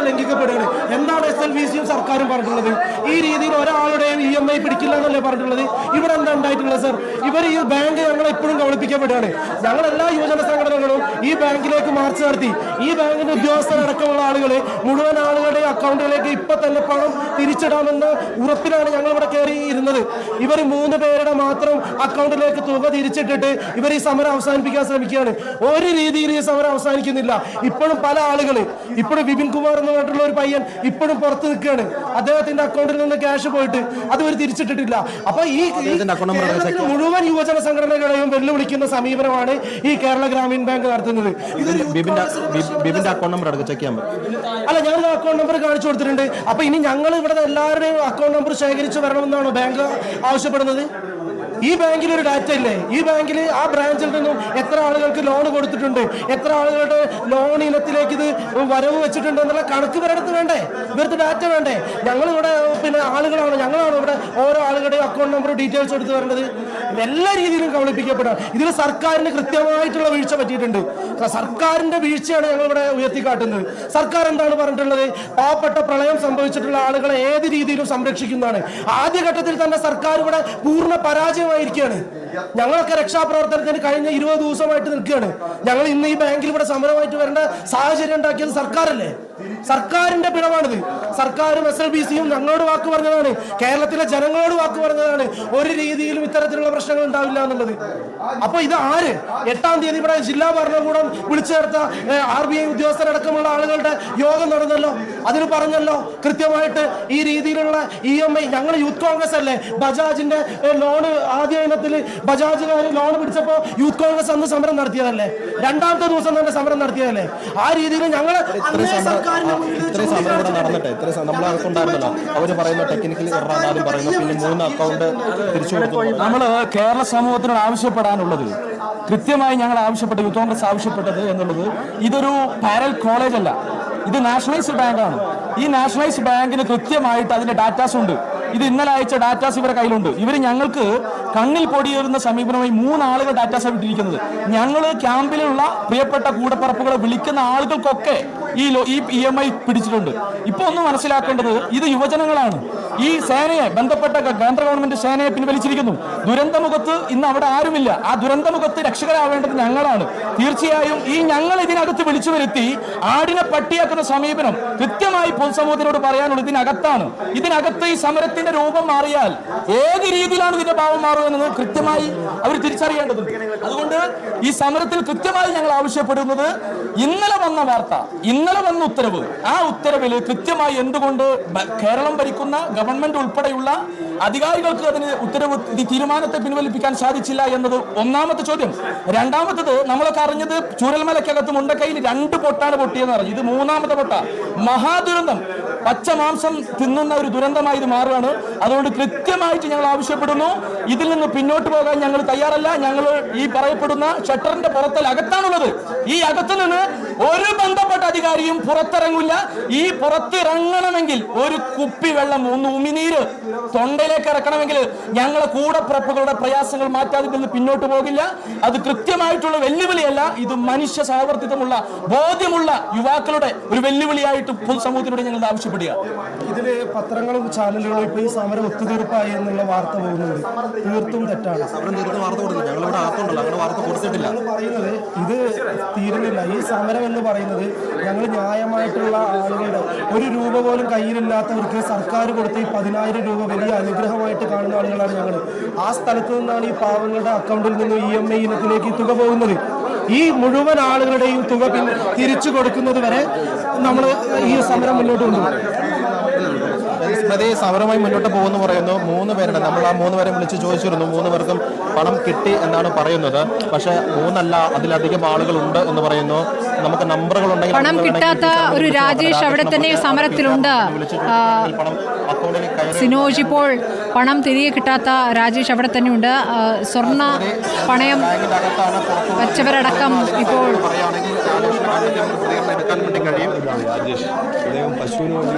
ലംഘിക്കപ്പെടുകയാണ്. എന്താണ് SLBCയും സർക്കാരും പറഞ്ഞിട്ടുള്ളത്? ഈ രീതിയിൽ ഒരാളുടെയും EMI പിടിക്കില്ല എന്നല്ലേ പറഞ്ഞിട്ടുള്ളത്? ഇവിടെ എന്താ ഉണ്ടായിട്ടുള്ളത് സർ? ഇവർ ഈ ബാങ്ക് ഞങ്ങളെ എപ്പോഴും കബളിപ്പിക്കപ്പെടുകയാണ്. ഞങ്ങളെല്ലാ യുവജന സംഘടനകളും ഈ ബാങ്കിലേക്ക് മാർച്ച് നടത്തി. ഈ ബാങ്കിന്റെ ഉദ്യോഗസ്ഥരടക്കമുള്ള ആളുകൾ മുഴുവൻ ആളുകളുടെ അക്കൗണ്ടിലേക്ക് ഇപ്പൊ തന്നെ പണം തിരിച്ചിടാമെന്ന ഉറപ്പിലാണ് ഞങ്ങൾ ഇവിടെ കയറി ഇരുന്നത്. ഇവർ 3 പേരുടെ മാത്രം അക്കൗണ്ടിലേക്ക് തുക തിരിച്ചിട്ടിട്ട് ഇവർ ഈ സമരം അവസാനിപ്പിക്കാൻ ശ്രമിക്കുകയാണ്. ഒരു രീതിയിൽ ഈ സമരം അവസാനിക്കുന്നില്ല. ഇപ്പോഴും പല ആളുകൾ, ഇപ്പോഴും വിപിൻ കുമാർ എന്ന് പറഞ്ഞിട്ടുള്ള ഒരു പയ്യൻ ഇപ്പോഴും പുറത്ത് നിൽക്കുകയാണ്. അദ്ദേഹത്തിന്റെ അക്കൗണ്ടിൽ നിന്ന് ക്യാഷ് പോയിട്ട് അത് ഇവർ തിരിച്ചിട്ടിട്ടില്ല. അപ്പൊ ഈ മുഴുവൻ യുവജന സംഘടനകളെയും വെല്ലുവിളിക്കുന്ന സമീപനമാണ് ഈ കേരള ഗ്രാമീൺ ബാങ്ക് നടത്തുന്നത്. അല്ല, ഞാൻ അക്കൗണ്ട് നമ്പർ കാണിച്ചു കൊടുത്തിട്ടുണ്ട്. അപ്പൊ ഇനി ഞങ്ങൾ ഇവിടെ എല്ലാവരുടെയും അക്കൗണ്ട് നമ്പർ ശേഖരിച്ചു വരണമെന്നാണോ ബാങ്ക് ആവശ്യപ്പെടുന്നത്? ഈ ബാങ്കിൽ ഒരു ഡാറ്റ ഇല്ലേ? ഈ ബാങ്കിൽ ആ ബ്രാഞ്ചിൽ നിന്നും എത്ര ആളുകൾക്ക് ലോൺ കൊടുത്തിട്ടുണ്ട്, എത്ര ആളുകളുടെ ലോൺ ഇനത്തിലേക്ക് ഇത് വരവ് വെച്ചിട്ടുണ്ട് എന്നുള്ള കണക്ക് ഇവരടുത്ത് വേണ്ടേ? ഇവർക്ക് ഡാറ്റ വേണ്ടേ? ഞങ്ങളിവിടെ ഞങ്ങളാണ് ഇവിടെ ഓരോ ആളുകളുടെയും അക്കൗണ്ട് നമ്പർ ഡീറ്റെയിൽസ് എടുത്ത് വരേണ്ടത്. എല്ലാ രീതിയിലും കബളിപ്പിക്കപ്പെടാം. ഇതിൽ സർക്കാരിന് കൃത്യമായിട്ടുള്ള വീഴ്ച പറ്റിയിട്ടുണ്ട്. സർക്കാരിന്റെ വീഴ്ചയാണ് ഞങ്ങൾ ഇവിടെ ഉയർത്തിക്കാട്ടുന്നത്. സർക്കാർ എന്താണ് പറഞ്ഞിട്ടുള്ളത്? പാവപ്പെട്ട പ്രളയം സംഭവിച്ചിട്ടുള്ള ആളുകളെ ഏത് രീതിയിലും സംരക്ഷിക്കുന്നതാണ്. ആദ്യഘട്ടത്തിൽ തന്നെ സർക്കാർ ഇവിടെ പൂർണ്ണ പരാജയമായിരിക്കുകയാണ്. ഞങ്ങളൊക്കെ രക്ഷാപ്രവർത്തനത്തിന് കഴിഞ്ഞ 20 ദിവസമായിട്ട് നിൽക്കുകയാണ്. ഞങ്ങൾ ഇന്ന് ഈ ബാങ്കിൽ ഇവിടെ സമരമായിട്ട് വരേണ്ട സാഹചര്യം ഉണ്ടാക്കിയത് സർക്കാരല്ലേ? സർക്കാരിന്റെ പിഴവാണിത്. സർക്കാരും SLBCയും ഞങ്ങളോട് വാക്ക് പറഞ്ഞതാണ്, കേരളത്തിലെ ജനങ്ങളോട് വാക്ക് പറഞ്ഞതാണ്, ഒരു രീതിയിലും ഇത്തരത്തിലുള്ള പ്രശ്നങ്ങൾ ഉണ്ടാവില്ല എന്നുള്ളത്. അപ്പൊ ഇത് ആര് 8-ാം തീയതി ഇവിടെ ജില്ലാ ഭരണകൂടം വിളിച്ചു ചേർത്ത RBI ഉദ്യോഗസ്ഥരടക്കമുള്ള ആളുകളുടെ യോഗം നടന്നല്ലോ. അതിന് പറഞ്ഞല്ലോ കൃത്യമായിട്ട് ഈ രീതിയിലുള്ള EMI. ഞങ്ങൾ യൂത്ത് കോൺഗ്രസ് അല്ലേ ബജാജിന്റെ ലോണ് ആദ്യ ഇനത്തിൽ ബജാജുകാർ ലോൺ പിടിച്ചപ്പോ യൂത്ത് കോൺഗ്രസ് അന്ന് സമരം നടത്തിയതല്ലേ? 2-ാമത്തെ ദിവസം തന്നെ സമരം നടത്തിയതല്ലേ? ആ രീതിയിൽ ഞങ്ങൾ നമ്മള് കേരള സമൂഹത്തിനോട് ആവശ്യപ്പെടാനുള്ളത്, കൃത്യമായി ഞങ്ങൾ ആവശ്യപ്പെട്ട യൂത്ത് കോൺഗ്രസ് ആവശ്യപ്പെട്ടത് എന്നുള്ളത്, ഇതൊരു പാരൽ കോളേജ് അല്ല, ഇത് നാഷണലൈസ്ഡ് ബാങ്കാണ്. ഈ നാഷണലൈസ്ഡ് ബാങ്കിന് കൃത്യമായിട്ട് അതിന്റെ ഡാറ്റാസ് ഉണ്ട്. ഇത് ഇന്നലെ അയച്ച ഡാറ്റാസ് ഇവരുടെ കയ്യിലുണ്ട്. ഇവർ ഞങ്ങൾക്ക് കണ്ണിൽ പൊടിയേറുന്ന സമീപനമായി 3 ആളുകൾ ഡാറ്റാസ് വിട്ടിരിക്കുന്നത്. ഞങ്ങൾ ക്യാമ്പിലുള്ള പ്രിയപ്പെട്ട കൂടപ്പറപ്പുകളെ വിളിക്കുന്ന ആളുകൾക്കൊക്കെ ഈ EMI പിടിച്ചിട്ടുണ്ട്. ഇപ്പൊ ഒന്ന് മനസ്സിലാക്കേണ്ടത്, ഇത് യുവജനങ്ങളാണ്. ഈ സേനയെ, ബന്ധപ്പെട്ട കേന്ദ്ര ഗവൺമെന്റ് സേനയെ പിൻവലിച്ചിരിക്കുന്നു. ദുരന്തമുഖത്ത് ഇന്ന് അവിടെ ആരുമില്ല. ആ ദുരന്തമുഖത്ത് രക്ഷകരാവേണ്ടത് ഞങ്ങളാണ്. തീർച്ചയായും ഞങ്ങൾ ഇതിനകത്ത് വിളിച്ചു വരുത്തി ആടിനെ പട്ടിയാക്കുന്ന സമീപനം കൃത്യമായി പൊതുസമൂഹത്തിനോട് പറയാനുള്ളത് ഇതിനകത്താണ്. ഇതിനകത്ത് ഈ സമരത്തിന്റെ രൂപം മാറിയാൽ ഏത് രീതിയിലാണ് ഇതിന്റെ ഭാവം മാറുക എന്നത് കൃത്യമായി അവർ തിരിച്ചറിയേണ്ടതുണ്ട്. അതുകൊണ്ട് ഈ സമരത്തിൽ കൃത്യമായി ഞങ്ങൾ ആവശ്യപ്പെടുന്നത്, ഇന്നലെ വന്ന വാർത്ത, ഇന്നലെ വന്ന ഉത്തരവ്, ആ ഉത്തരവിൽ കൃത്യമായി എന്തുകൊണ്ട് കേരളം ഭരിക്കുന്ന ഗവൺമെന്റ് ഉൾപ്പെടെയുള്ള അധികാരികൾക്ക് അതിന് തീരുമാനത്തെ പിൻവലിപ്പിക്കാൻ സാധിച്ചില്ല എന്നത് ഒന്നാമത്തെ ചോദ്യം. രണ്ടാമത്തത്, നമ്മളൊക്കെ അറിഞ്ഞത് ചൂരൽമലക്കകത്ത് മുണ്ടക്കയിൽ 2 പൊട്ടാണ് പൊട്ടിയെന്ന് പറഞ്ഞു. ഇത് 3-ാമത്തെ പൊട്ട. മഹാദുരന്തം, പച്ച മാംസം തിന്നുന്ന ഒരു ദുരന്തമായി ഇത് മാറുകയാണ്. അതുകൊണ്ട് കൃത്യമായിട്ട് ഞങ്ങൾ ആവശ്യപ്പെടുന്നു, ഇതിൽ നിന്ന് പിന്നോട്ട് പോകാൻ ഞങ്ങൾ തയ്യാറല്ല. ഞങ്ങൾ ഈ പറയപ്പെടുന്ന ഷട്ടറിന്റെ പുറത്തല്ല, അകത്താണുള്ളത്. ഈ അകത്ത് നിന്ന് ഒരു ബന്ധപ്പെട്ട അധികാരിയും പുറത്തിറങ്ങില്ല. ഈ പുറത്തിറങ്ങണമെങ്കിൽ ഒരു കുപ്പി വെള്ളം, 1 ഉമിനീര് തൊണ്ടയിലേക്ക് ഇറക്കണമെങ്കിൽ ഞങ്ങളെ കൂടപ്പിറപ്പുകളുടെ പ്രയാസങ്ങൾ മാറ്റാതെ നിന്ന് പിന്നോട്ട് പോകില്ല. അത് കൃത്യമായിട്ടുള്ള വെല്ലുവിളിയല്ല, ഇത് മനുഷ്യ സാമർത്ഥ്യമുള്ള ബോധ്യമുള്ള യുവാക്കളുടെ ഒരു വെല്ലുവിളിയായിട്ട് പൊതുസമൂഹത്തിനോട് ഞങ്ങൾ ആവശ്യപ്പെടുക. ഇതില് പത്രങ്ങളും ചാനലുകളും ഇപ്പൊ ഈ സമരം ഒത്തുതീർപ്പായി എന്നുള്ള വാർത്ത പോകുന്നുണ്ട്. തീർത്തും തെറ്റാണ്. പറയുന്നത് ഇത് തീരുന്നില്ല. ഈ സമരം എന്ന് പറയുന്നത് ഞങ്ങൾ ന്യായമായിട്ടുള്ള ആളുകളുടെ, 1 രൂപ പോലും കയ്യിലില്ലാത്തവർക്ക് സർക്കാർ കൊടുത്ത ഈ 10,000 രൂപ വലിയ അനുഗ്രഹമായിട്ട് കാണുന്ന ആളുകളാണ് ഞങ്ങൾ. ആ സ്ഥലത്ത് നിന്നാണ് ഈ പാവങ്ങളുടെ അക്കൗണ്ടിൽ നിന്ന് EMI ഇനത്തിലേക്ക് തുക പോകുന്നത്. ഈ മുഴുവൻ ആളുകളുടെയും തുക തിരിച്ചു കൊടുക്കുന്നത് വരെ നമ്മൾ ഈ സമരം മുന്നോട്ട് കൊണ്ടുപോകും. സമരമായി മുന്നോട്ട് പോകുന്നു പറയുന്നു. 3 പേരുടെ, നമ്മൾ ആ 3 പേരെ വിളിച്ച് ചോദിച്ചിരുന്നു. 3 പേർക്കും പണം കിട്ടി എന്നാണ് പറയുന്നത്. പക്ഷെ 3 അല്ല, അതിലധികം ആളുകളുണ്ട് എന്ന് പറയുന്നു. നമുക്ക് നമ്പറുകൾ ഉണ്ടെങ്കിൽ പണം കിട്ടാത്ത ഒരു രാജേഷ് അവിടെ തന്നെ സമരത്തിലുണ്ട്. സിനോജ്, ഇപ്പോൾ പണം തിരികെ കിട്ടാത്ത രാജേഷ് അവിടെ തന്നെയുണ്ട്. സ്വർണ്ണ പണയം വച്ചവരടക്കം ഇപ്പോൾ രാജേഷ് പശുവിന് വേണ്ടി